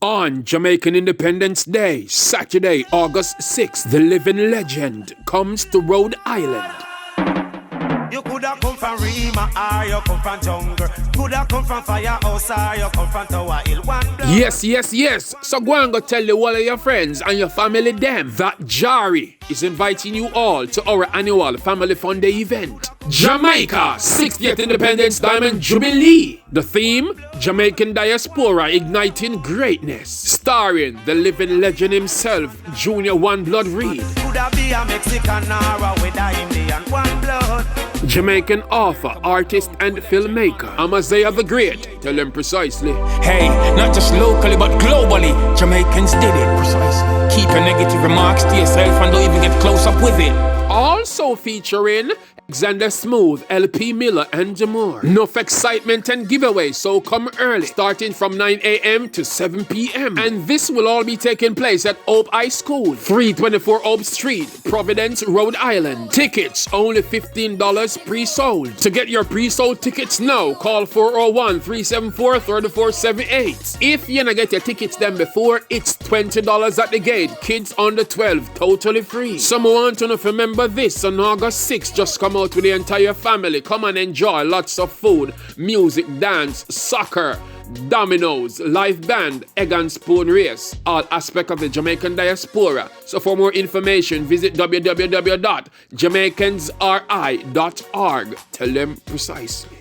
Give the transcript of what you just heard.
On Jamaican Independence Day, Saturday, August 6th, the living legend comes to Rhode Island. You coulda come from Rima or you come from jungle. Coulda come from Firehouse or you come from Tower Hill. Yes. So go and go tell the all of your friends and your family them that G.A.M.E is inviting you all to our annual Family Fun Day event. Jamaica 60th Independence Diamond Jubilee. The theme, Jamaican Diaspora Igniting Greatness. Starring the living legend himself, Junior One Blood Reid. Coulda be a Mexican or a whether Indian one blood. Jamaican author, artist and filmmaker, Amaziyah the Great. Tell them precisely. Hey, not just locally but globally, Jamaicans did it precisely. Keep your negative remarks to yourself and don't even get close up with it. Also featuring Xander Smooth, LP Miller, and more. Enough excitement and giveaways, so come early, starting from 9 a.m. to 7 p.m. And this will all be taking place at Hope High School, 324 Hope Street, Providence, Rhode Island. Tickets only $15 pre-sold. To get your pre-sold tickets now, call 401-374-3478. If you not get your tickets then before, it's $20 at the gate. Kids under 12, totally free. Some want to remember this on August 6th. Just come out with the entire family. Come and enjoy lots of food, music, dance, soccer, dominoes, live band, egg and spoon race, all aspects of the Jamaican diaspora. So for more information, visit www.jamaicansri.org. Tell them precisely.